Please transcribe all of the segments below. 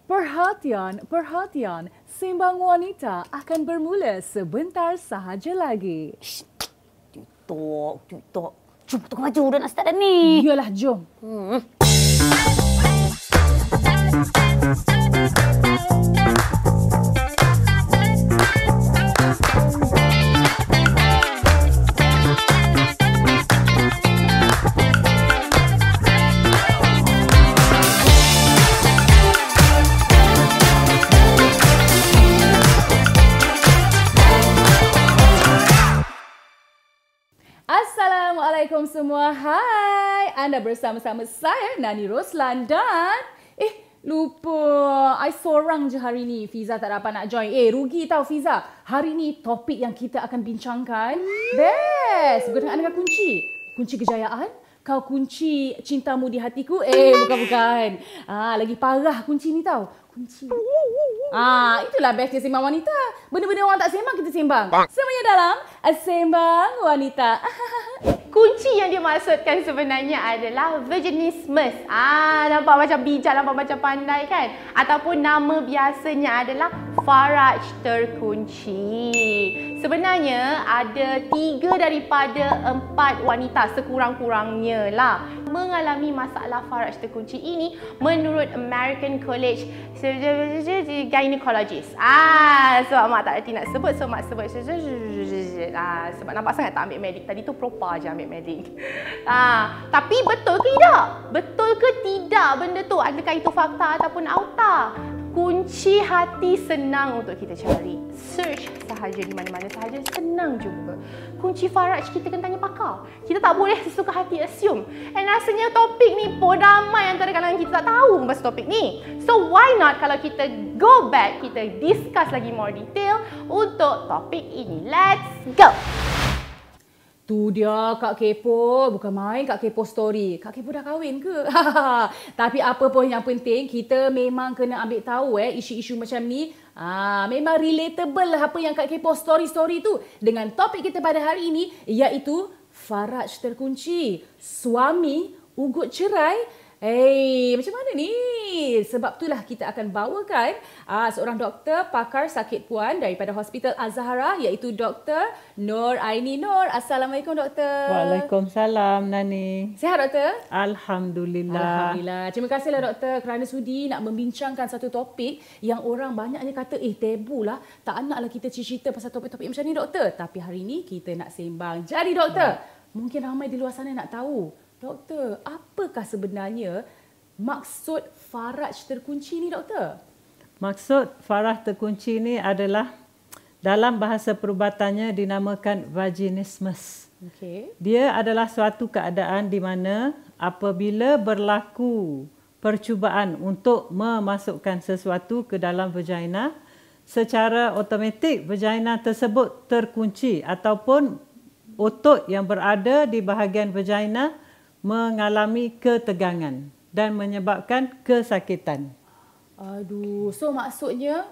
Perhatian, perhatian. Sembang Wanita akan bermula sebentar sahaja lagi. Tutup. Cuba tukar baju dah nak start dah ni. Yalah, jom. Assalamualaikum semua. Hai. Anda bersama-sama saya Nani Roslan dan lupa. I seorang je hari ni. Fiza tak dapat nak join. Rugi tau Fiza. Hari ni topik yang kita akan bincangkan best berkenaan dengan kunci. Kunci kejayaan. Kau kunci cintamu di hatiku. Bukan. Lagi parah kunci ni tau. Kunci. Itulah bestnya Sembang Wanita. Benda-benda orang tak sembang, kita sembang. Semuanya dalam Sembang Wanita. Kunci yang dia maksudkan sebenarnya adalah vaginismus. Nampak macam bijak, nampak macam pandai kan? Ataupun nama biasanya adalah faraj terkunci. Sebenarnya ada 3 daripada 4 wanita sekurang-kurangnya lah mengalami masalah faraj terkunci ini menurut American College Gynecologist. Sebab mak tak reti nak sebut, so mak sebut sebab nampak sangat tak ambil medik. Tadi tu propa je ambil medik. Tapi betul ke tidak? Betul ke tidak benda tu? Adakah itu fakta ataupun auta? Kunci hati senang untuk kita cari. Search sahaja di mana-mana sahaja, senang jumpa. Kunci faraj kita kena tanya pakar. Kita tak boleh sesuka hati assume. And rasanya topik ni pun ramai antara kalangan kita tak tahu pasal topik ni. So why not kalau kita go back, kita discuss lagi more detail untuk topik ini. Let's go! Tu dia Kak Kepo. Bukan main Kak Kepo story. Kak Kepo dah kahwin ke? Tapi apa pun yang penting, kita memang kena ambil tahu isu-isu macam ni. Memang relatable lah apa yang Kak Kepo story-story tu. Dengan topik kita pada hari ini, iaitu faraj terkunci. Suami ugut cerai. Macam mana ni? Sebab itulah kita akan bawakan seorang doktor pakar sakit puan daripada Hospital Az-Zahra, iaitu Dr. Nur Aini Nur. Assalamualaikum doktor. Waalaikumsalam Nani. Sihat doktor? Alhamdulillah. Terima kasihlah doktor kerana sudi nak membincangkan satu topik yang orang banyaknya kata tabu lah. Tak naklah kita cerita pasal topik-topik macam ni doktor. Tapi hari ni kita nak sembang. Jadi doktor, mungkin ramai di luar sana nak tahu. Doktor, apakah sebenarnya maksud faraj terkunci ni doktor? Maksud faraj terkunci ni adalah dalam bahasa perubatannya dinamakan vaginismus. Dia adalah suatu keadaan di mana apabila berlaku percubaan untuk memasukkan sesuatu ke dalam vagina, secara automatik vagina tersebut terkunci ataupun otot yang berada di bahagian vagina mengalami ketegangan dan menyebabkan kesakitan. So maksudnya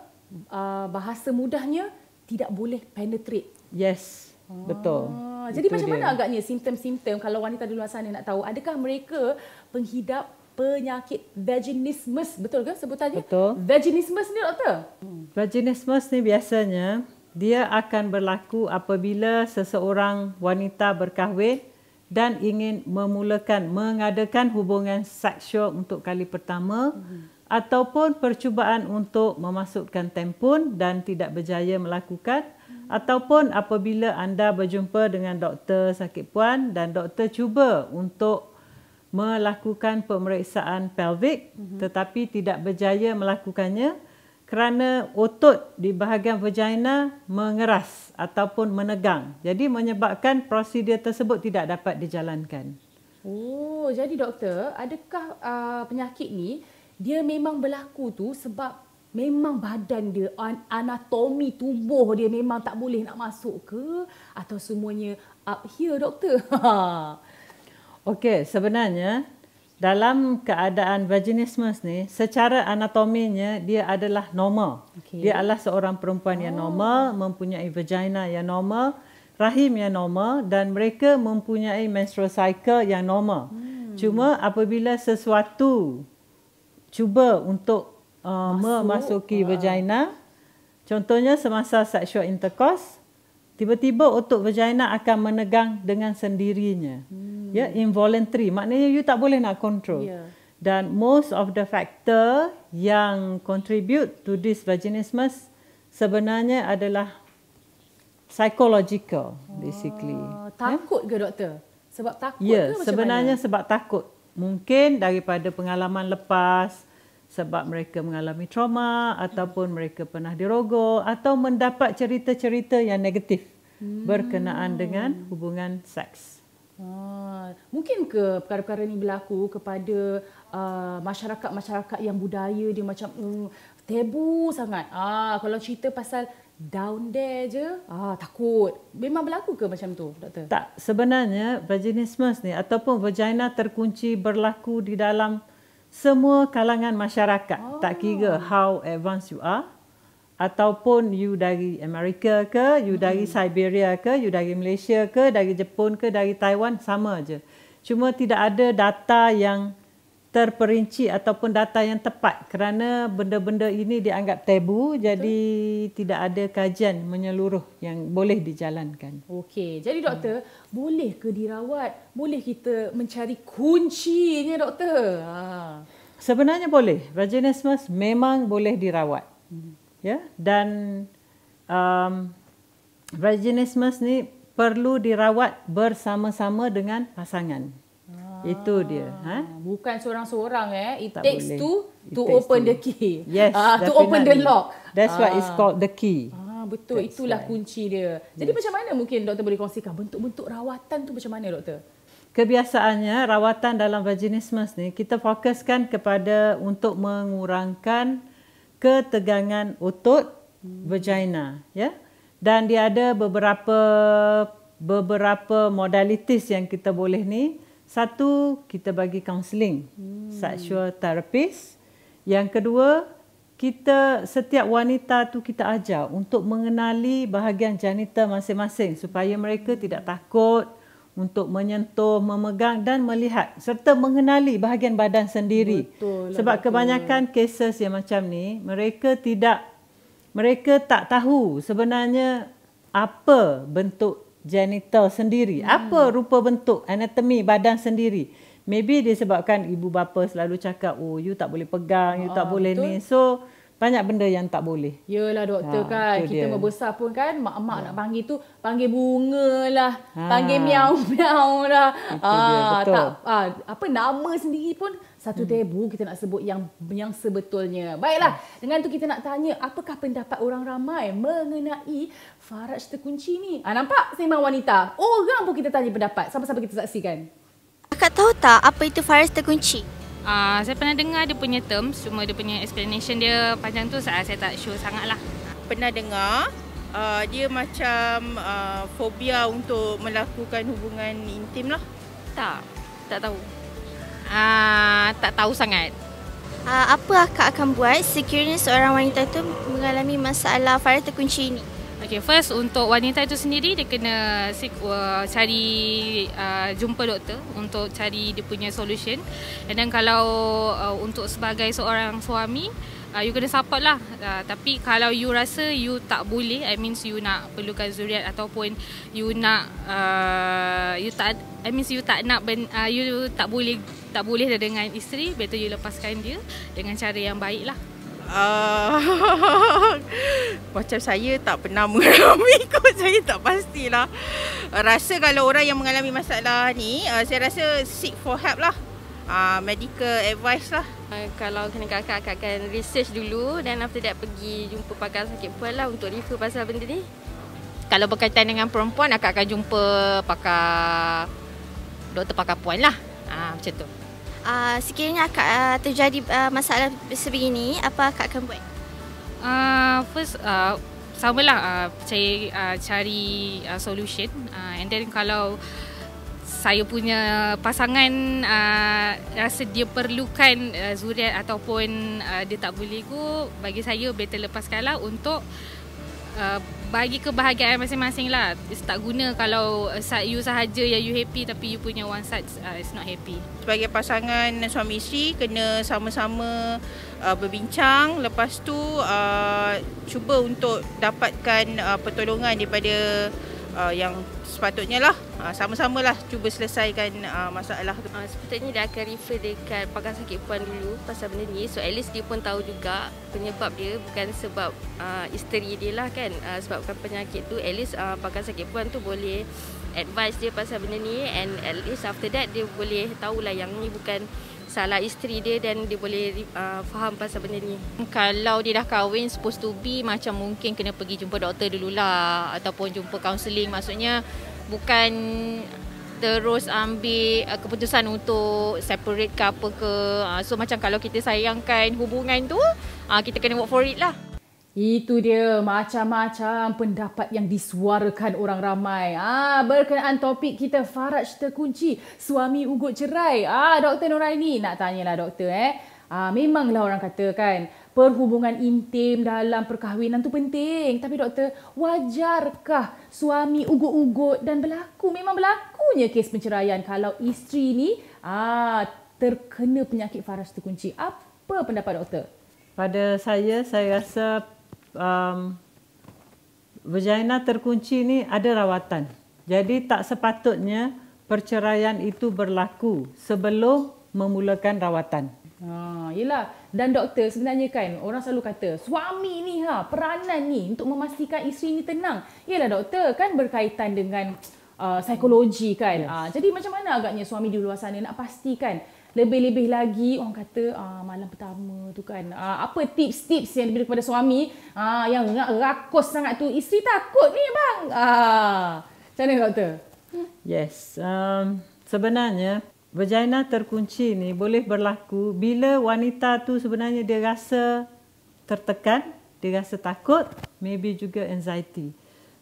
bahasa mudahnya tidak boleh penetrate. Yes, betul. Jadi macam mana agaknya simptom-simptom kalau wanita di luar sana nak tahu, adakah mereka penghidap penyakit vaginismus, betul ke sebutannya? Betul. Vaginismus ni doktor? Vaginismus ni biasanya dia akan berlaku apabila seseorang wanita berkahwin dan ingin mengadakan hubungan seksual untuk kali pertama ataupun percubaan untuk memasukkan tempun dan tidak berjaya melakukan, ataupun apabila anda berjumpa dengan doktor sakit puan dan doktor cuba untuk melakukan pemeriksaan pelvik tetapi tidak berjaya melakukannya kerana otot di bahagian vagina mengeras ataupun menegang. Jadi menyebabkan prosedur tersebut tidak dapat dijalankan. Jadi doktor, adakah penyakit ni dia memang berlaku tu sebab memang badan dia, anatomi tubuh dia memang tak boleh nak masuk ke? Atau semuanya up here doktor? Okey, sebenarnya dalam keadaan vaginismus ni, secara anatominya dia adalah normal. Dia adalah seorang perempuan yang normal, mempunyai vagina yang normal, rahim yang normal dan mereka mempunyai menstrual cycle yang normal. Cuma apabila sesuatu cuba untuk memasuki vagina. Contohnya semasa sexual intercourse, tiba-tiba otot vagina akan menegang dengan sendirinya. Ya, involuntary. Maknanya you tak boleh nak control. Yeah. Dan most of the factor yang contribute to this vaginismus sebenarnya adalah psychological basically. Takut ke doktor? Sebab takut Ya, ke macam sebenarnya mana? sebab takut. Mungkin daripada pengalaman lepas, sebab mereka mengalami trauma ataupun mereka pernah dirogol atau mendapat cerita-cerita yang negatif berkenaan dengan hubungan seks. Mungkin ke perkara-perkara ni berlaku kepada masyarakat-masyarakat yang budaya dia macam tabu sangat. Kalau cerita pasal down there je, takut. Memang berlaku ke macam tu, doktor? Tak, sebenarnya vaginismus ni ataupun vagina terkunci berlaku di dalam semua kalangan masyarakat. Tak kira how advanced you are, ataupun you dari Amerika ke, you dari Siberia ke, you dari Malaysia ke, dari Jepun ke, dari Taiwan, sama aja. Cuma tidak ada data yang terperinci ataupun data yang tepat kerana benda-benda ini dianggap tabu. Jadi tidak ada kajian menyeluruh yang boleh dijalankan. Okey, jadi doktor, boleh ke dirawat? Boleh kita mencari kuncinya, doktor? Sebenarnya boleh. Vaginismus memang boleh dirawat. Ya, dan vaginismus ni perlu dirawat bersama-sama dengan pasangan. Itu dia. Bukan seorang-seorang It Tak takes boleh. two It to takes open two. the key. Yes, to open the definitely. lock. That's why it's called the key. Betul, That's itulah why. kunci dia. Jadi macam mana mungkin doktor boleh kongsikan bentuk-bentuk rawatan tu macam mana, doktor? Kebiasaannya rawatan dalam vaginismus ni kita fokuskan kepada untuk mengurangkan ketegangan otot vagina, ya. Dan dia ada beberapa modalities yang kita boleh ni. Satu, kita bagi counselling, sexual therapist. Yang kedua, setiap wanita tu kita ajar untuk mengenali bahagian genital masing-masing supaya mereka tidak takut untuk menyentuh, memegang dan melihat serta mengenali bahagian badan sendiri. Betul lah, Sebab kebanyakan cases yang macam ni, mereka tak tahu sebenarnya apa bentuk genital sendiri, apa rupa bentuk anatomi badan sendiri. Maybe disebabkan ibu bapa selalu cakap, you tak boleh pegang, you tak boleh betul. ni. So banyak benda yang tak boleh. Yelah doktor kan, itu kita dia. membesar pun kan, mak-mak nak panggil tu, panggil bunga lah, panggil miau-miau lah. Itu dia, betul. Apa nama sendiri pun satu tabu kita nak sebut yang sebetulnya. Baiklah, dengan tu kita nak tanya, apakah pendapat orang ramai mengenai faraj terkunci ni? Nampak sembang wanita? Orang pun kita tanya pendapat, sama-sama kita saksikan. Kakak tahu tak apa itu faraj terkunci? Saya pernah dengar dia punya terms, cuma dia punya explanation dia panjang tu saya tak sure sangat lah. Pernah dengar dia macam fobia untuk melakukan hubungan intim lah. Tak tahu. Tak tahu sangat. Apa akak akan buat sekiranya seorang wanita itu mengalami masalah faraj terkunci ini? Okay, first untuk wanita itu sendiri dia kena cari jumpa doktor untuk cari dia punya solution. And then kalau untuk sebagai seorang suami, you kena support lah. Tapi kalau you rasa you tak boleh, I means you nak perlukan zuriat ataupun you nak you tak boleh dengan isteri, better you lepaskan dia dengan cara yang baik lah. Macam saya tak pernah mengalami kot, saya tak pastilah. Rasa kalau orang yang mengalami masalah ni, saya rasa seek for help lah. Medical advice lah. Kalau kena kakak akan research dulu dan after that pergi jumpa pakar sakit puan lah untuk refer pasal benda ni. Kalau berkaitan dengan perempuan, akak akan jumpa doktor pakar puan lah. Macam tu. Sekiranya akak terjadi masalah sebegini, apa akak akan buat? First, samalah cari solution. And then kalau saya punya pasangan rasa dia perlukan zuriat ataupun dia tak boleh go, bagi saya better lepaskanlah untuk bagi kebahagiaan masing-masing lah. Tak guna kalau you sahaja yang you happy tapi you punya one side is not happy. Sebagai pasangan suami isteri kena sama-sama berbincang, lepas tu cuba untuk dapatkan pertolongan daripada yang sepatutnya lah. Sama-sama lah cuba selesaikan masalah tu. Sepatutnya dia akan refer dekat pakar sakit puan dulu pasal benda ni. So at least dia pun tahu juga penyebab dia bukan sebab isteri dia lah kan. Sebabkan penyakit tu, at least pakar sakit puan tu boleh advise dia pasal benda ni, and at least after that dia boleh tahulah yang ni bukan salah isteri dia dan dia boleh faham pasal benda ni. Kalau dia dah kahwin, supposed to be macam mungkin kena pergi jumpa doktor dululah ataupun jumpa kaunseling. Maksudnya bukan terus ambil keputusan untuk separate ke apa ke. So macam kalau kita sayangkan hubungan tu, kita kena work for it lah. Itu dia, macam-macam pendapat yang disuarakan orang ramai. Berkenaan topik kita, Faraj terkunci, suami ugut cerai. Dr. Noraini, nak tanyalah doktor memanglah orang kata kan, perhubungan intim dalam perkahwinan tu penting. Tapi doktor, wajarkah suami ugut-ugut dan memang berlakunya kes penceraian kalau isteri ni terkena penyakit Faraj terkunci? Apa pendapat doktor? Pada saya rasa vagina terkunci ni ada rawatan. Jadi tak sepatutnya perceraian itu berlaku sebelum memulakan rawatan. Yelah. Dan doktor, sebenarnya kan orang selalu kata suami ni peranan ni untuk memastikan isteri ni tenang. Yelah doktor, kan berkaitan dengan psikologi kan. Yes. Jadi macam mana agaknya suami di luar sana nak pastikan, lebih-lebih lagi orang kata malam pertama tu kan, apa tips-tips yang diberi kepada suami yang rakus sangat tu, isteri takut ni bang. Macam mana doktor? Yes, sebenarnya vagina terkunci ni boleh berlaku bila wanita tu sebenarnya dia rasa tertekan, dia rasa takut, maybe juga anxiety.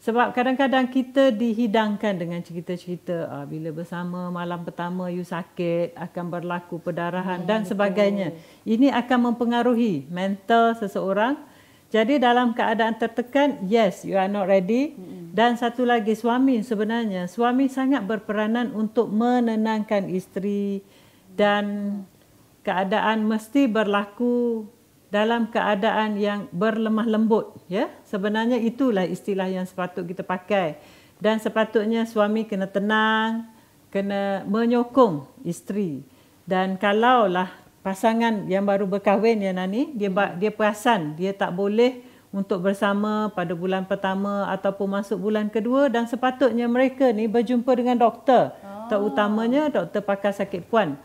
Sebab kadang-kadang kita dihidangkan dengan cerita-cerita bila bersama malam pertama you sakit, akan berlaku perdarahan dan sebagainya. Ini akan mempengaruhi mental seseorang. Jadi dalam keadaan tertekan, yes, you are not ready. Dan satu lagi, suami sebenarnya, suami sangat berperanan untuk menenangkan isteri, dan keadaan mesti berlaku dalam keadaan yang berlemah lembut, ya. Sebenarnya itulah istilah yang sepatut kita pakai. Dan sepatutnya suami kena tenang, kena menyokong isteri. Dan kalaulah pasangan yang baru berkahwin ya Nani, dia perasan dia tak boleh untuk bersama pada bulan pertama ataupun masuk bulan kedua, dan sepatutnya mereka ni berjumpa dengan doktor, terutamanya doktor pakar sakit puan,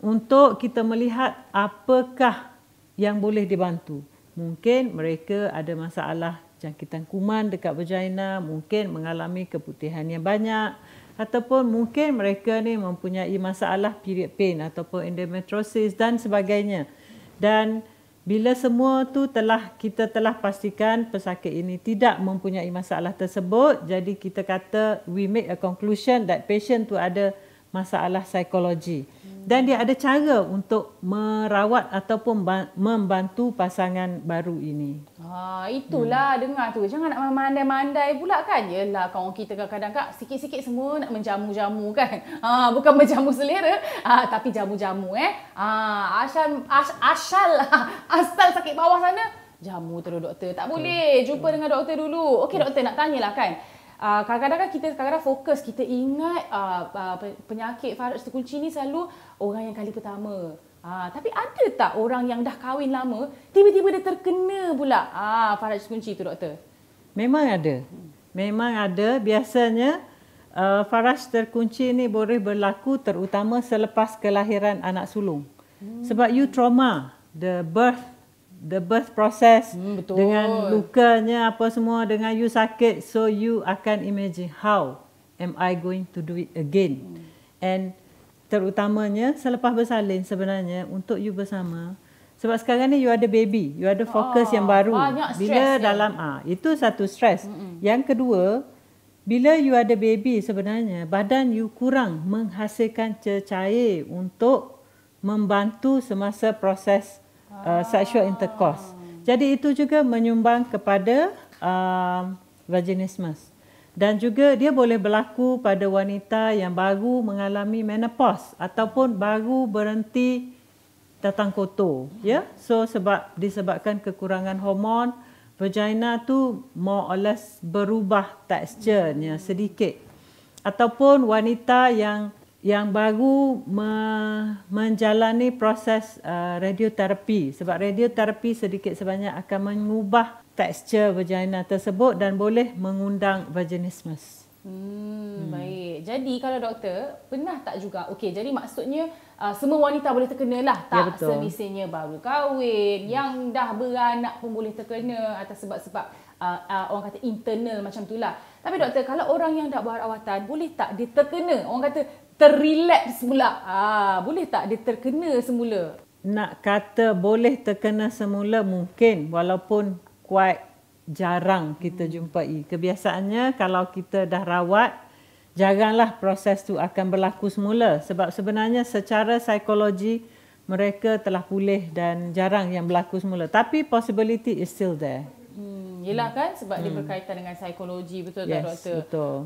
untuk kita melihat apakah yang boleh dibantu. Mungkin mereka ada masalah jangkitan kuman dekat vagina, mungkin mengalami keputihan yang banyak, ataupun mungkin mereka ni mempunyai masalah period pain ataupun endometriosis dan sebagainya. Dan bila semua tu kita telah pastikan pesakit ini tidak mempunyai masalah tersebut, jadi kita kata we make a conclusion that patient tu ada masalah psikologi. Dan dia ada cara untuk merawat ataupun membantu pasangan baru ini. Itulah dengar tu. Jangan nak mandai-mandai pula kan. Yelah, kawan kita kadang-kadang sikit-sikit semua nak menjamu-jamu kan. Bukan menjamu selera, tapi jamu-jamu asal sakit bawah sana, jamu terus doktor. Tak boleh. Jumpa dengan doktor dulu. Okey doktor, nak tanyalah kan. Kadang-kadang kan kita fokus, kita ingat penyakit Faraj terkunci ni selalu orang yang kali pertama. Tapi ada tak orang yang dah kahwin lama, tiba-tiba dia terkena pula Faraj terkunci tu doktor? Memang ada. Memang ada. Biasanya Faraj terkunci ni boleh berlaku terutama selepas kelahiran anak sulung. Sebab you trauma, the birth process, betul. Dengan lukanya apa semua, dengan you sakit, so you akan imagine how am I going to do it again. And terutamanya selepas bersalin sebenarnya untuk you bersama, sebab sekarang ni you ada baby, you ada fokus yang baru. Bila dalam itu satu stres. Yang kedua, bila you ada baby sebenarnya badan you kurang menghasilkan cecair untuk membantu semasa proses sexual intercourse. Jadi itu juga menyumbang kepada vaginismus. Dan juga dia boleh berlaku pada wanita yang baru mengalami menopause ataupun baru berhenti datang kotor. Ya? So disebabkan kekurangan hormon, vagina tu more or less berubah teksturnya sedikit. Ataupun wanita yang baru menjalani proses radioterapi. Sebab radioterapi sedikit sebanyak akan mengubah tekstur vagina tersebut dan boleh mengundang vaginismus. Baik. Jadi kalau doktor, pernah tak juga, okey, jadi maksudnya semua wanita boleh terkena lah. Tak semestinya baru kahwin, yang dah beranak pun boleh terkena atas sebab-sebab orang kata internal macam tu lah. Tapi doktor, kalau orang yang dah buat rawatan, boleh tak dia terkena? Orang kata terrelapse pula. Boleh tak dia terkena semula? Nak kata boleh terkena semula mungkin, walaupun quite jarang kita jumpai. Kebiasaannya kalau kita dah rawat, jaranglah proses tu akan berlaku semula. Sebab sebenarnya secara psikologi mereka telah pulih dan jarang yang berlaku semula. Tapi possibility is still there. Yelah kan, sebab dia berkaitan dengan psikologi, betul tak doktor? Betul.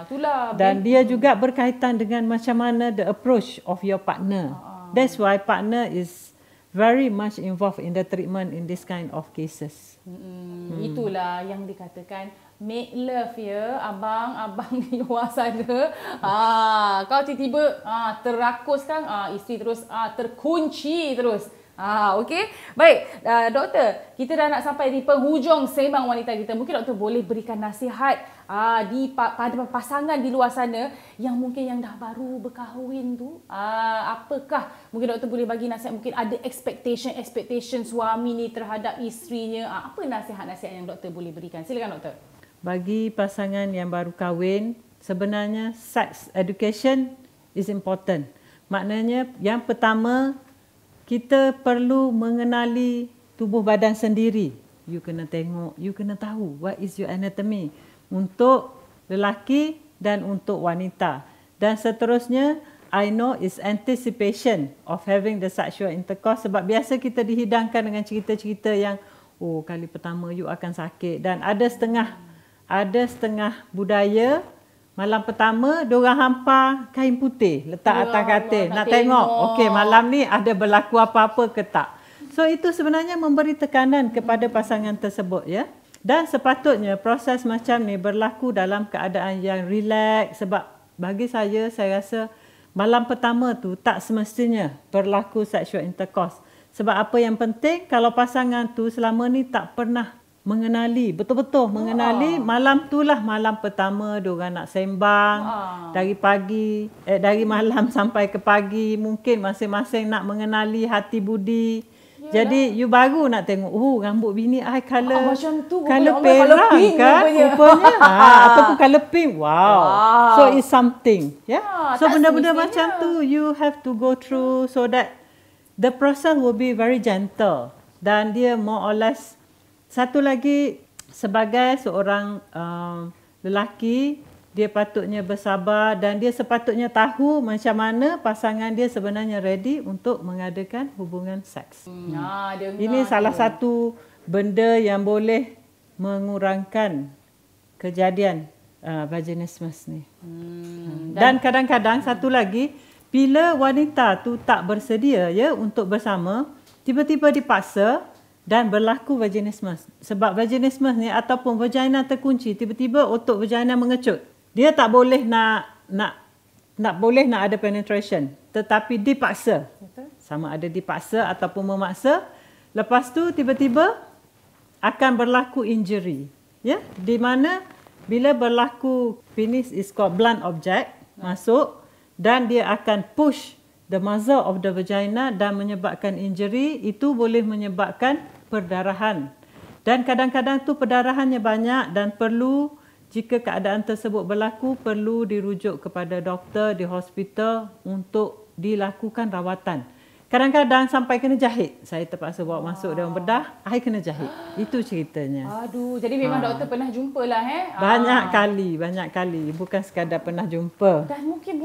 Itulah. Dan dia juga berkaitan dengan macam mana the approach of your partner. That's why partner is very much involved in the treatment in this kind of cases. Itulah yang dikatakan make love ya, abang-abang di luar sana. Kau tiba-tiba terakus kan, isteri terus terkunci terus. Okey. Baik, doktor, kita dah nak sampai di penghujung sembang wanita kita. Mungkin doktor boleh berikan nasihat pada pasangan di luar sana yang mungkin yang dah baru berkahwin tu. Apakah mungkin doktor boleh bagi nasihat, mungkin ada expectation suami ni terhadap isterinya. Apa nasihat-nasihat yang doktor boleh berikan? Silakan doktor. Bagi pasangan yang baru kahwin, sebenarnya sex education is important. Maknanya yang pertama, kita perlu mengenali tubuh badan sendiri. You kena tengok, you kena tahu what is your anatomy untuk lelaki dan untuk wanita. Dan seterusnya, I know is anticipation of having the sexual intercourse. Sebab biasa kita dihidangkan dengan cerita-cerita yang kali pertama you akan sakit. Dan ada setengah budaya, malam pertama diorang hampa kain putih letak atas katil. Nak tengok, okey malam ni ada berlaku apa-apa ke tak. So itu sebenarnya memberi tekanan kepada pasangan tersebut ya. Dan sepatutnya proses macam ni berlaku dalam keadaan yang relax. Sebab bagi saya rasa malam pertama tu tak semestinya berlaku sexual intercourse. Sebab apa yang penting, kalau pasangan tu selama ni tak pernah mengenali, betul-betul mengenali, malam tu lah malam pertama diorang nak sembang dari pagi, dari malam sampai ke pagi. Mungkin masing-masing nak mengenali hati budi. Jadi you baru nak tengok, rambut bini I colour perang kan rupanya. Ataupun colour pink. Wow. So it's something. So benda-benda macam tu you have to go through so that the process will be very gentle. Dan dia more or less. Satu lagi, sebagai seorang lelaki, dia patutnya bersabar dan dia sepatutnya tahu macam mana pasangan dia sebenarnya ready untuk mengadakan hubungan seks. Ini salah satu benda yang boleh mengurangkan kejadian vaginismus ni. Dan kadang-kadang satu lagi, bila wanita tu tak bersedia ya untuk bersama, tiba-tiba dipaksa dan berlaku vaginismus. Sebab vaginismus ni ataupun vagina terkunci, tiba-tiba otot vagina mengecut. Dia tak boleh nak ada penetration, tetapi dipaksa. Sama ada dipaksa ataupun memaksa. Lepas tu tiba-tiba akan berlaku injury. Ya, di mana bila berlaku penis is called blunt object masuk dan dia akan push the muzzle of the vagina dan menyebabkan injury. Itu boleh menyebabkan perdarahan. Dan kadang-kadang tu perdarahannya banyak dan perlu, jika keadaan tersebut berlaku, perlu dirujuk kepada doktor di hospital untuk dilakukan rawatan. Kadang-kadang sampai kena jahit. Saya terpaksa bawa masuk dalam bedah, I kena jahit. Itu ceritanya. Aduh, jadi memang doktor pernah jumpa lah Banyak kali. Bukan sekadar pernah jumpa. Dan mungkin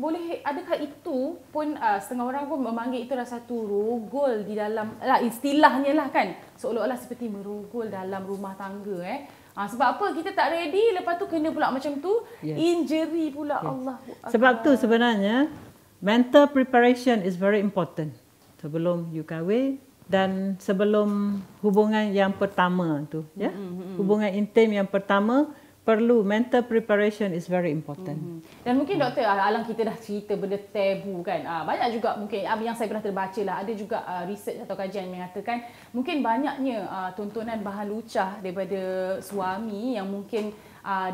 boleh adakah itu pun setengah orang pun memanggil itu adalah satu rogol di dalam, istilahnya lah kan. Seolah-olah seperti merogol dalam rumah tangga Sebab apa? Kita tak ready, lepas tu kena pula macam tu. Injury pula. Allah. Sebab tu sebenarnya mental preparation is very important sebelum you kahwin dan sebelum hubungan yang pertama tu, ya. Hubungan intim yang pertama perlu mental preparation is very important. Dan mungkin doktor, alang kita dah cerita benda tabu kan. Banyak juga mungkin yang saya pernah terbaca lah, ada juga research atau kajian yang mengatakan mungkin banyaknya tontonan bahan lucah daripada suami yang mungkin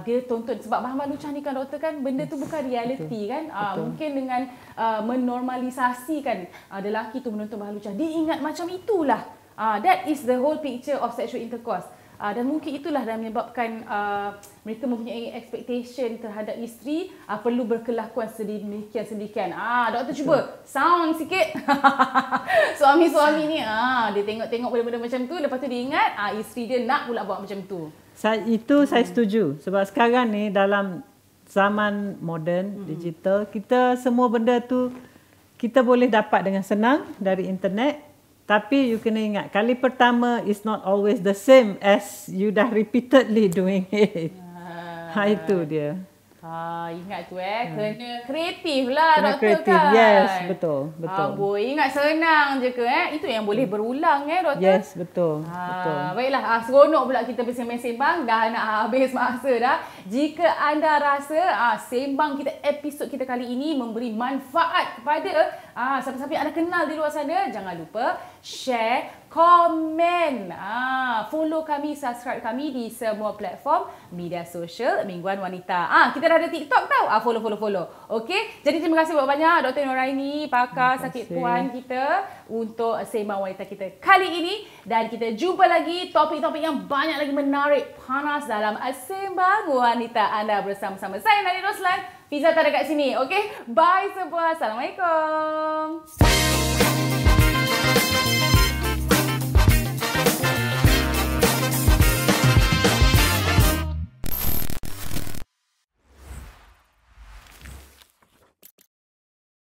dia tonton, sebab bahan lucah ni kan doktor kan benda tu bukan reality kan. Mungkin dengan menormalisasikan lelaki tu menonton bahan lucah, dia ingat macam itulah. That is the whole picture of sexual intercourse. Dan mungkin itulah yang menyebabkan mereka mempunyai expectation terhadap isteri perlu berkelakuan sedemikian. Doktor cuba sound sikit. Suami-suami ni dia tengok benda-benda macam tu, lepas tu dia ingat isteri dia nak pula buat macam tu. Saya setuju sebab sekarang ni dalam zaman moden digital, kita semua benda tu kita boleh dapat dengan senang dari internet. Tapi you kena ingat, kali pertama is not always the same as you dah repeatedly doing it. Itu dia. Ingat tu kena kreatif lah kena doktor kreatif. kan. Yes, betul. Ingat senang je ke itu yang boleh berulang doktor. Yes, betul. Betul. Baiklah, seronok pula kita bersembang-sembang, dah nak habis masa dah. Jika anda rasa sembang kita, episod kita kali ini memberi manfaat kepada siapa-siapa yang anda kenal di luar sana, jangan lupa share, komen, follow kami, subscribe kami di semua platform media sosial Mingguan Wanita. Kita dah ada TikTok tau. Follow. Okey. Jadi terima kasih banyak Dr. Noraini, pakar sakit puan kita, untuk sembang wanita kita kali ini, dan kita jumpa lagi topik-topik yang banyak lagi menarik, panas dalam sembang wanita anda bersama-sama saya Nadia Roslan. Fiza tak ada kat sini. Okey. Bye semua. Assalamualaikum.